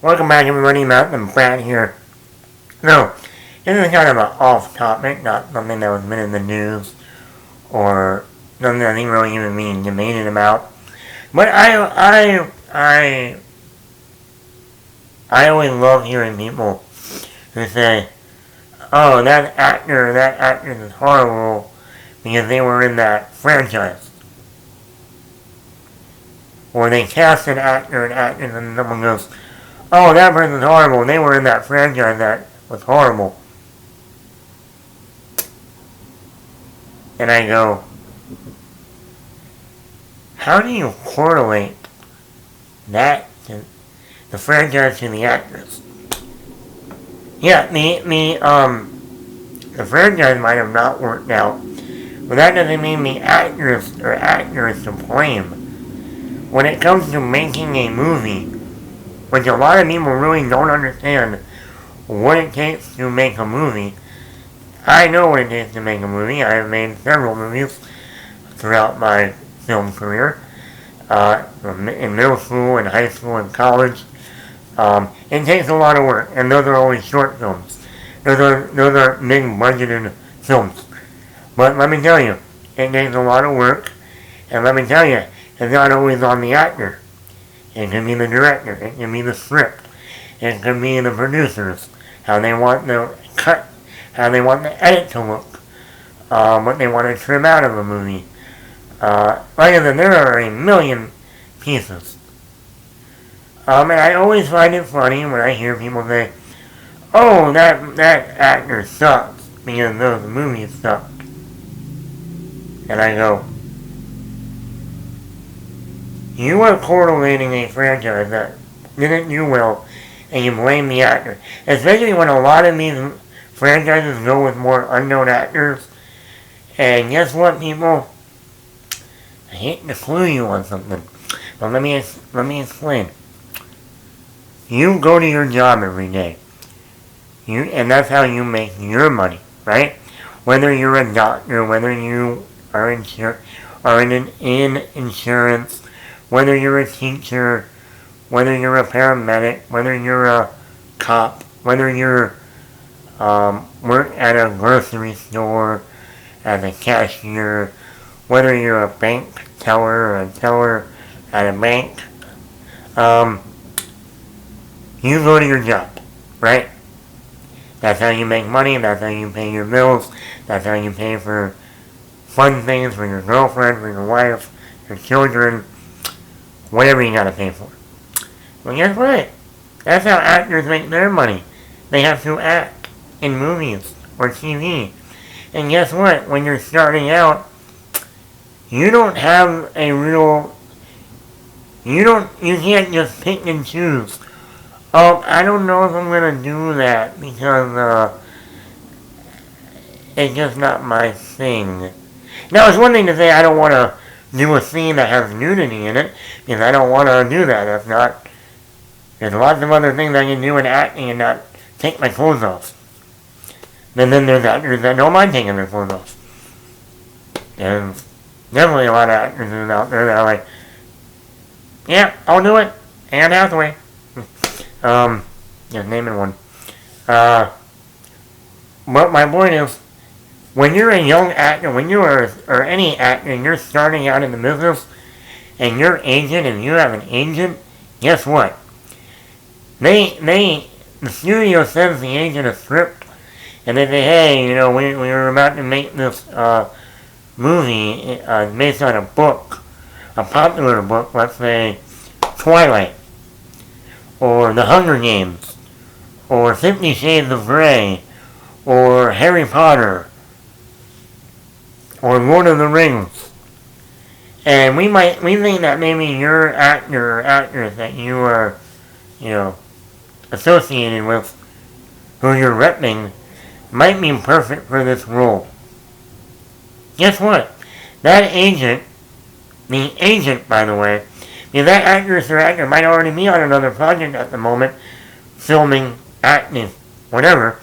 Welcome back everybody, Matt and Brad here. So, this is kind of an off topic, not something that was been in the news or something that I think really even being debated about. But I always love hearing people who say, oh, that actor is horrible because they were in that franchise. Or they cast an actor and actress and someone goes, oh, that person's horrible. They were in that franchise that was horrible. And I go, how do you correlate that to the franchise to the actress? Yeah, the franchise might have not worked out, but that doesn't mean the actress or actor is to blame. When it comes to making a movie, which a lot of people really don't understand what it takes to make a movie. I know what it takes to make a movie. I have made several movies throughout my film career, in middle school, in high school, and college. It takes a lot of work, and those are always short films. Those are big budgeted films. But let me tell you, it takes a lot of work, and let me tell you, it's not always on the actor. It can be the director, it can be the script, it can be the producers, how they want the cut, how they want the edit to look, what they want to trim out of a movie. Like I said, there are a million pieces. And I always find it funny when I hear people say, oh, that actor sucks because those movies suck. And I go, you are correlating a franchise that didn't do well, and you blame the actor. Especially when a lot of these franchises go with more unknown actors. And guess what, people? I hate to clue you on something, but let me explain. You go to your job every day, and that's how you make your money, right? Whether you're a doctor, whether you are in insurance, whether you're a teacher, whether you're a paramedic, whether you're a cop, whether you're work at a grocery store as a cashier, whether you're a bank teller or a teller at a bank, you go to your job, right? That's how you make money, that's how you pay your bills, that's how you pay for fun things for your girlfriend, for your wife, your children, whatever you gotta pay for. Well, guess what? That's how actors make their money. They have to act in movies or TV. And guess what? When you're starting out, you don't have a real... You can't just pick and choose. Oh, I don't know if I'm gonna do that because, it's just not my thing. Now, it's one thing to say I don't want to do a scene that has nudity in it, because I don't want to do that. If not, there's lots of other things I can do in acting and not take my clothes off. And then there's actors that don't mind taking their clothes off. There's definitely a lot of actors out there that are like, yeah, I'll do it. Anne Hathaway. Just naming one. But my point is, when you're a young actor, when you are, or any actor, and you're starting out in the business, and you're agent, and you have an agent, guess what? The studio sends the agent a script, and they say, hey, we were about to make this movie based on a book, a popular book, let's say Twilight, or The Hunger Games, or 50 Shades of Grey, or Harry Potter, or Lord of the Rings. And we think that maybe your actor or actress that you are, associated with, who you're repping, might be perfect for this role. Guess what? That agent, the agent, by the way, because that actress or actor might already be on another project at the moment, filming, acting, whatever.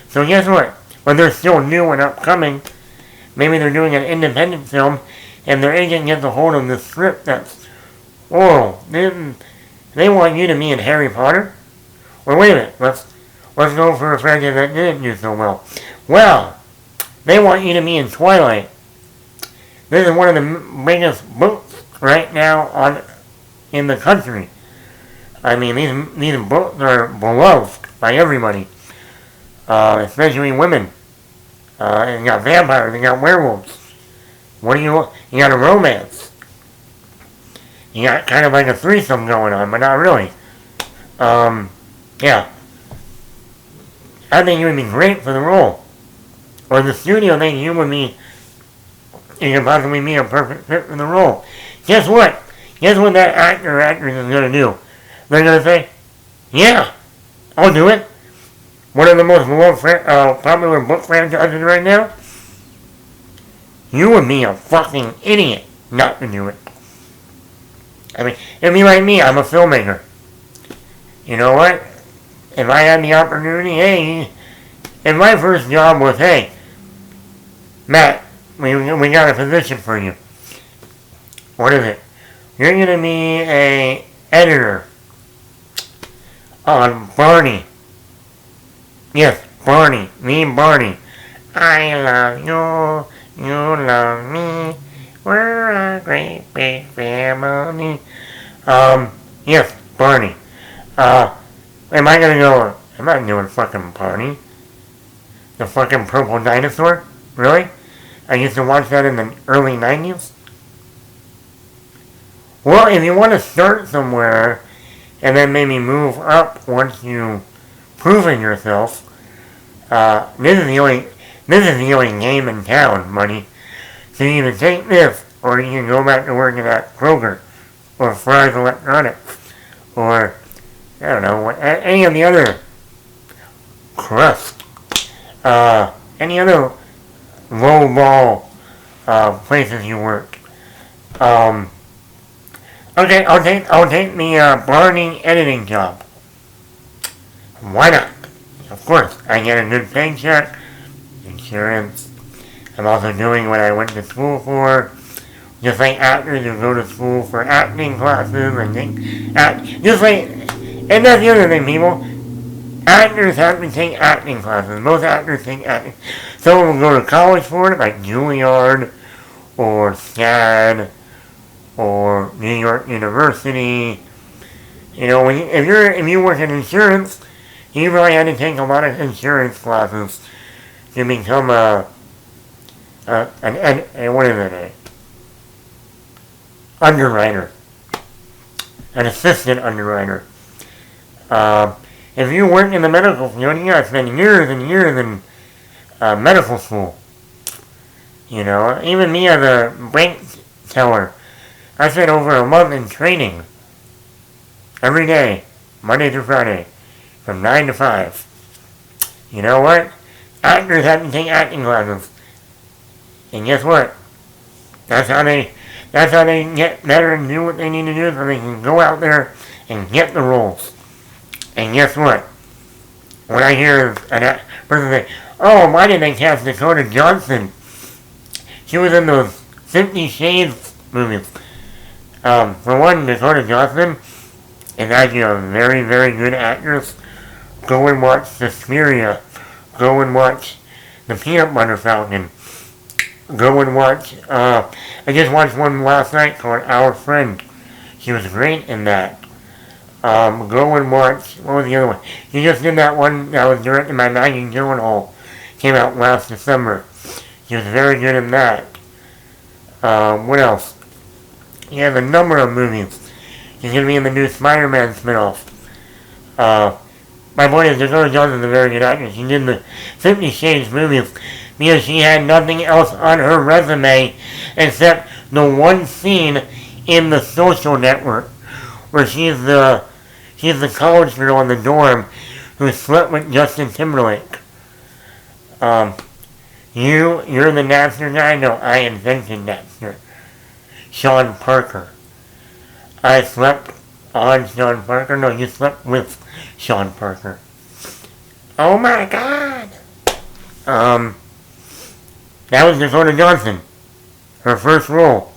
So guess what? When they're still new and upcoming, maybe they're doing an independent film, and their agent gets a hold of the script that's, they want you to be in Harry Potter? Well, wait a minute. Let's go for a franchise that didn't do so well. Well, they want you to be in Twilight. This is one of the biggest books right now in the country. I mean, these books are beloved by everybody, especially women. You got vampires, you got werewolves. What do you want? You got a romance. You got kind of like a threesome going on, but not really. Yeah. I think you would be great for the role. Or the studio thinks you would be, you could possibly be a perfect fit for the role. Guess what? Guess what that actor or actress is going to do? They're going to say, yeah, I'll do it. One of the most popular book franchises right now? You would be a fucking idiot not to do it. I mean, it'd be like me, I'm a filmmaker. You know what? If I had the opportunity, hey, if my first job was, hey, Matt, we got a position for you. What is it? You're going to be a editor on Barney. Yes, Barney. Me and Barney. I love you. You love me. We're a great big family. Yes, Barney. Am I gonna go? I'm not doing fucking Barney. The fucking purple dinosaur? Really? I used to watch that in the early 90s. Well, if you want to start somewhere and then maybe move up once you've proven yourself, this is the only game in town, money. So you can take this, or you can go back to working at Kroger, or Fry's Electronics, or I don't know, any of the other crust, any other low ball places you work. Okay, I'll take the Barney editing job. Why not? Of course, I get a good paycheck, insurance. I'm also doing what I went to school for. Just like actors who go to school for acting classes and just like, and that's the other thing, people. Actors have to take acting classes. Most actors take acting. Some will go to college for it, like Juilliard or SCAD or New York University. You know, if you work in insurance, you really had to take a lot of insurance classes to become what is it? Underwriter, an assistant underwriter. If you work in the medical field, you gotta spend years and years in medical school. You know, even me as a bank teller, I spent over a month in training. Every day, Monday through Friday, from 9 to 5. You know what? Actors have to take acting classes. And guess what? That's how they get better and do what they need to do so they can go out there and get the roles. And guess what? When I hear a person say, oh, why did they cast Dakota Johnson? She was in those 50 Shades movies. For one, Dakota Johnson is actually a very, very good actress. Go and watch Suspiria. Go and watch The Peanut Butter Falcon. Go and watch, I just watched one last night called Our Friend. She was great in that. Go and watch, what was the other one? She just did that one that was directed by Maggie Gyllenhaal. Came out last December. She was very good in that. What else? She has a number of movies. She's going to be in the new Spider-Man spinoff. My point is, Dakota Johnson is a very good actress. She did the 50 Shades movies because she had nothing else on her resume except the one scene in The Social Network where she's the college girl in the dorm who slept with Justin Timberlake. You're the Napster guy? No, I invented Napster. Sean Parker. I slept on Sean Parker? No, you slept with Sean Parker. Oh my god! That was Dakota Johnson. Her first role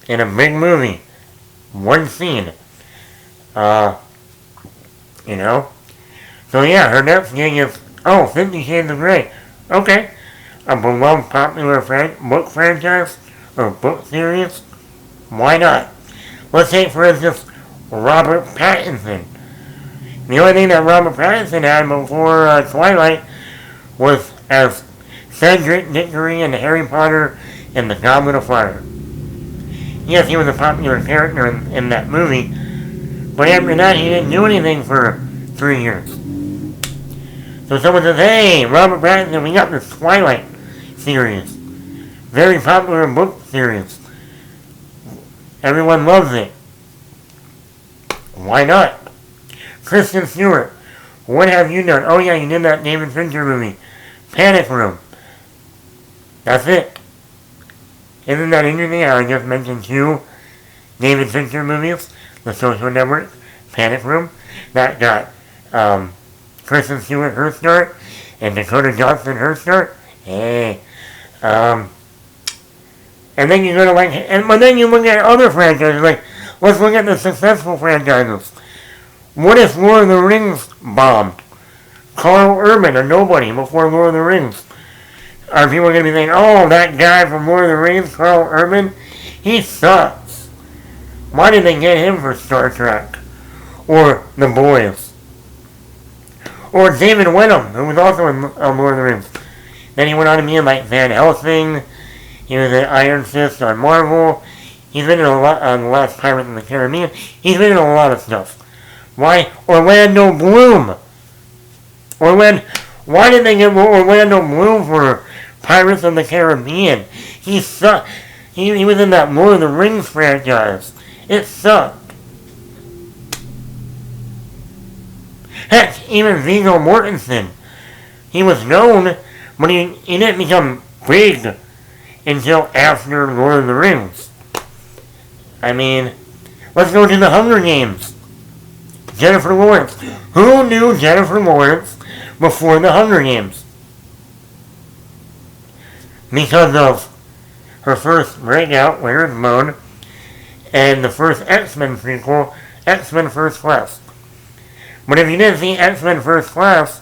in a big movie. One scene. You know? So yeah, her next gig is, 50 Shades of Grey. Okay. A beloved popular book franchise or book series. Why not? Let's take, for instance, Robert Pattinson. The only thing that Robert Pattinson had before Twilight was as Cedric Diggory in Harry Potter and the Goblet of Fire. Yes, he was a popular character in that movie, but after that he didn't do anything for 3 years. So someone says, hey, Robert Pattinson, we got this Twilight series. Very popular book series. Everyone loves it. Why not? Kristen Stewart, what have you done? Oh yeah, you did that David Fincher movie, Panic Room. That's it. Isn't that interesting? I just mentioned 2 David Fincher movies, The Social Network, Panic Room. That got Kristen Stewart her start, and Dakota Johnson her start. Hey. And then you go to but then you look at other franchises, let's look at the successful franchises. What if Lord of the Rings bombed? Carl Urban, a nobody before Lord of the Rings. Are people going to be saying, oh, that guy from Lord of the Rings, Carl Urban, he sucks. Why did they get him for Star Trek? Or The Boys? Or David Wenham, who was also in Lord of the Rings. Then he went on to be in Van Helsing. He was in Iron Fist on Marvel. He's been in a lot on The Last Pirates in the Caribbean. He's been in a lot of stuff. Why? Orlando Bloom. Why did they get Orlando Bloom for Pirates of the Caribbean? He sucked. He was in that Lord of the Rings franchise. It sucked. Heck, even Viggo Mortensen. He was known, but he didn't become big until after Lord of the Rings. I mean, let's go to the Hunger Games. Jennifer Lawrence. Who knew Jennifer Lawrence before the Hunger Games? Because of her first breakout, Where's Mode, and the first X-Men prequel, X-Men First Class. But if you didn't see X-Men First Class,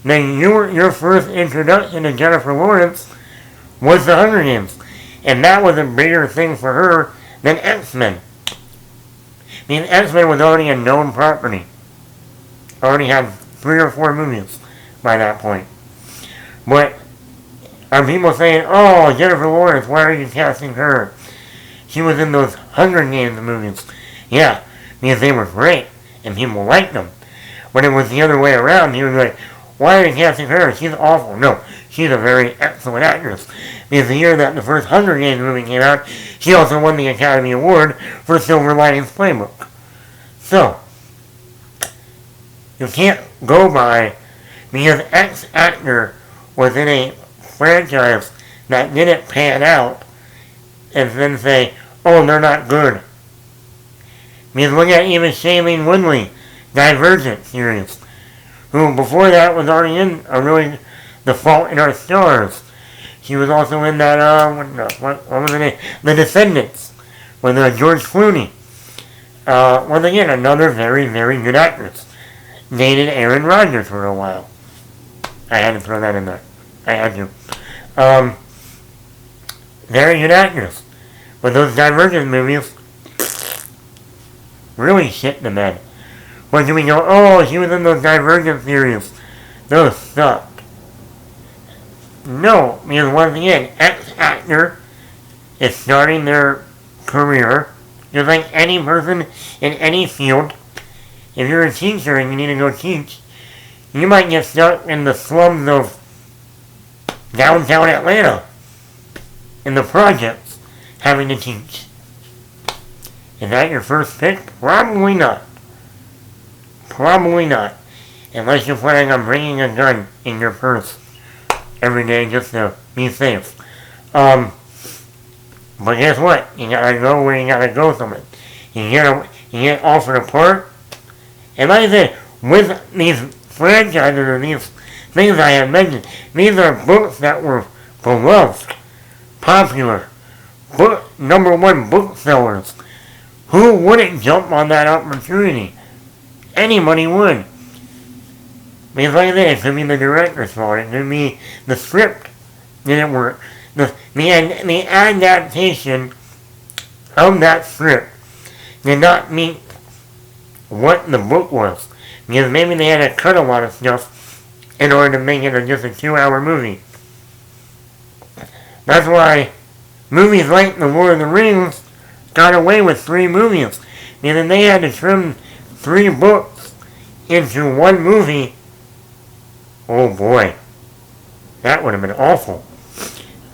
then your first introduction to Jennifer Lawrence was the Hunger Games. And that was a bigger thing for her than X-Men. I mean, X-Men was already a known property. Already had 3 or 4 movies by that point. But are people saying, oh, Jennifer Lawrence, why are you casting her? She was in those Hunger Games movies. Yeah, because they were great, and people liked them. But it was the other way around. He was like, why are you casting her? She's awful. No, she's a very excellent actress. Because the year that the first Hunger Games movie came out, she also won the Academy Award for Silver Linings Playbook. So, you can't go by because X actor was in a franchise that didn't pan out and then say, oh, they're not good. Because look at even Shailene Woodley, Divergent series, who before that was already in The Fault in Our Stars. She was also in that, what was the name? The Descendants, with George Clooney. Once again, another very, very good actress. Dated Aaron Rodgers for a while. I had to throw that in there. I had to. Very good actress. But those Divergent movies really shit the bed. When do we go, oh, she was in those Divergent series. Those sucked. No, because once again, ex-actor is starting their career, just like any person in any field. If you're a teacher and you need to go teach, you might get stuck in the slums of downtown Atlanta, in the projects, having to teach. Is that your first pick? Probably not. Probably not. Unless you're planning on bringing a gun in your purse every day just to be safe. But guess what? You gotta go where you gotta go somewhere. You get offered a part. And like I said, with these franchises or these things I have mentioned, these are books that were beloved, popular, #1 booksellers. Who wouldn't jump on that opportunity? Anybody would. Because like I said, it could be the director's fault. It could be the script didn't work. The adaptation of that script did not meet what the book was. Because maybe they had to cut a lot of stuff in order to make it just a 2-hour movie. That's why movies like The Lord of the Rings got away with 3 movies. Because they had to trim 3 books into 1 movie. Oh boy. That would have been awful.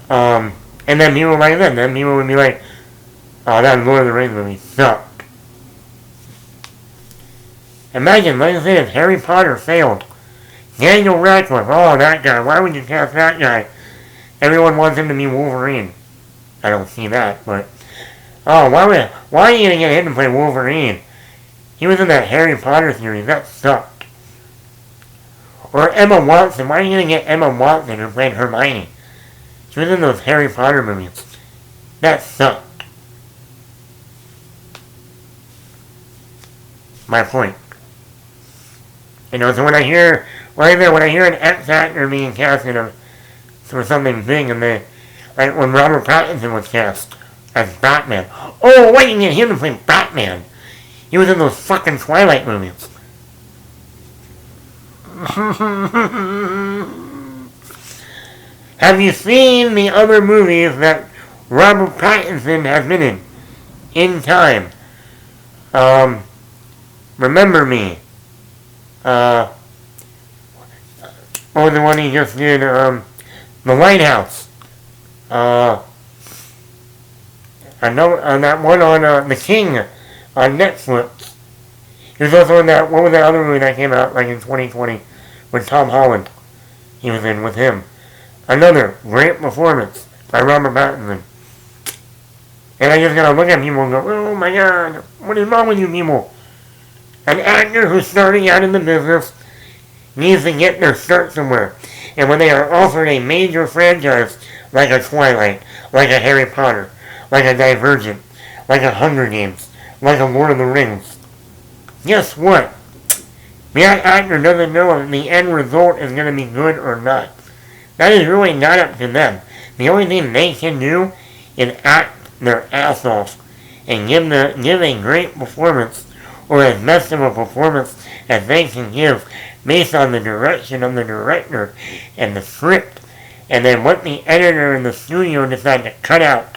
And then people like that. Then people would be like, oh, that Lord of the Rings movie sucked. Imagine, like I said, if Harry Potter failed. Daniel Radcliffe, oh, that guy, why would you cast that guy? Everyone wants him to be Wolverine. I don't see that, but... Oh, why are you going to get him to play Wolverine? He was in that Harry Potter series, that sucked. Or Emma Watson, why are you going to get Emma Watson who played Hermione? She was in those Harry Potter movies. That sucked. My point. You know, so when I hear an ex-actor being casted for something big, and like when Robert Pattinson was cast as Batman. Oh, why didn't you get him to play Batman? He was in those fucking Twilight movies. Have you seen the other movies that Robert Pattinson has been in? In Time. Remember Me. What was the one he just did? The Lighthouse. I know that one on The King on Netflix. He was also in that, what was that other movie that came out like in 2020 with Tom Holland? He was in with him. Another great performance by Robert Pattinson. And I just gotta look at people and go, oh my god, what is wrong with you people? An actor who's starting out in the business needs to get their start somewhere. And when they are offered a major franchise, like a Twilight, like a Harry Potter, like a Divergent, like a Hunger Games, like a Lord of the Rings, guess what? That actor doesn't know if the end result is going to be good or not. That is really not up to them. The only thing they can do is act their ass off and give a great performance, or as best of a performance as they can give based on the direction of the director and the script, and then what the editor and the studio decide to cut out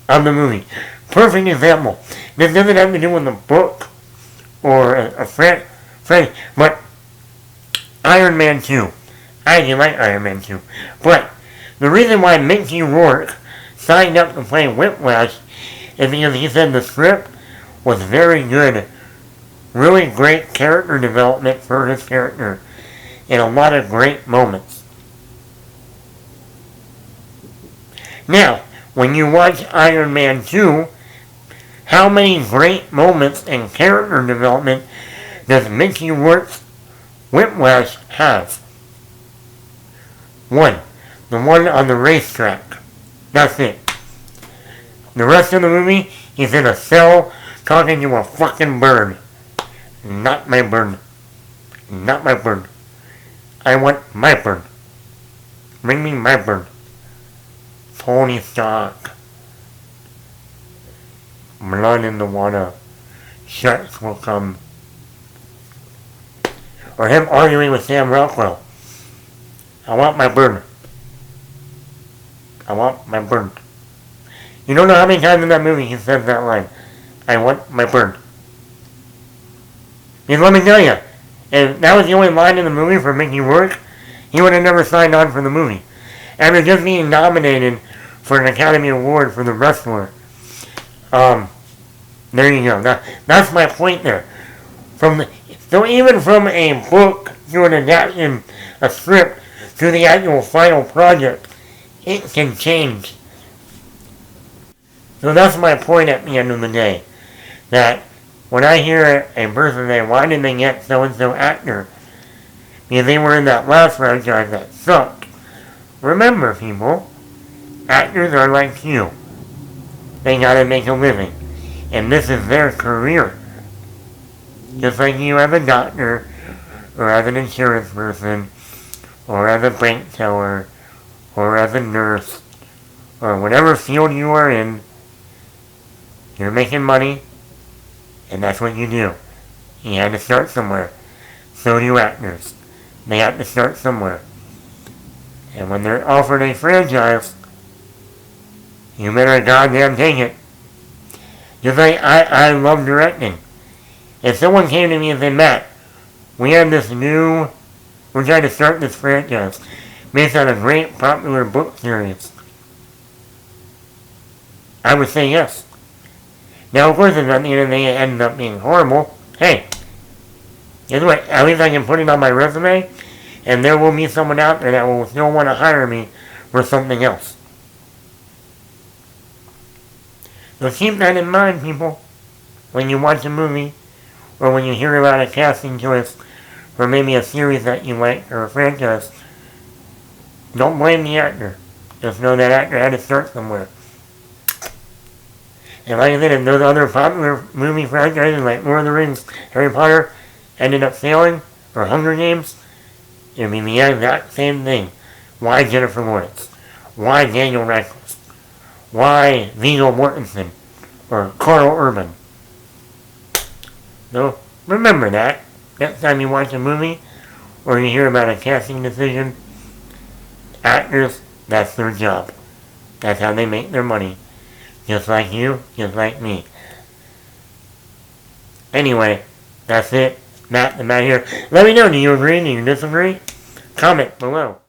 of the movie. Perfect example. This doesn't have to do with a book or a friend, but Iron Man 2. I actually like Iron Man 2. But the reason why Mickey Rourke signed up to play Whiplash is because he said the script was very good. Really great character development for his character. And a lot of great moments. Now, when you watch Iron Man 2, how many great moments and character development does Mickey Rourke's Whiplash have? 1. The one on the racetrack. That's it. The rest of the movie, he's in a cell talking to a fucking bird. Not my bird. Not my bird. I want my bird. Bring me my bird. Tony Stark. Blood in the water. Sharks will come. Or him arguing with Sam Rockwell. I want my bird. I want my bird. You don't know how many times in that movie he says that line. I want my bird. Because let me tell you, if that was the only line in the movie for Mickey Rourke, he would have never signed on for the movie. After just being nominated for an Academy Award for The Wrestler. There you go. That's my point there. So even from a book to an adaptation, a script, to the actual final project, it can change. So that's my point at the end of the day. That when I hear a person say, why did they get so-and-so actor? Because they were in that last franchise that sucked. Remember, people, actors are like you. They gotta make a living. And this is their career. Just like you as a doctor or as an insurance person, or as a bank teller, or as a nurse, or whatever field you are in, you're making money, and that's what you do. You had to start somewhere. So do actors. They have to start somewhere. And when they're offered a franchise, you better goddamn take it. Just like I love directing. If someone came to me and said, Matt, we're trying to start this franchise based on a great popular book series, I would say yes. Now, of course, if at the end of the day it ends up being horrible, hey, guess what? At least I can put it on my resume, and there will be someone out there that will still want to hire me for something else. So keep that in mind, people, when you watch a movie, or when you hear about a casting choice for maybe a series that you like, or a franchise. Don't blame the actor. Just know that actor had to start somewhere. And like I said, if those other popular movie franchises like Lord of the Rings, Harry Potter, ended up failing, or Hunger Games, it would be the exact same thing. Why Jennifer Lawrence? Why Daniel Radcliffe? Why Viggo Mortensen? Or Carl Urban? So, remember that. Next time you watch a movie, or you hear about a casting decision, actors, that's their job. That's how they make their money. Just like you, just like me. Anyway, that's it. Matt the Matt here. Let me know, do you agree? Do you disagree? Comment below.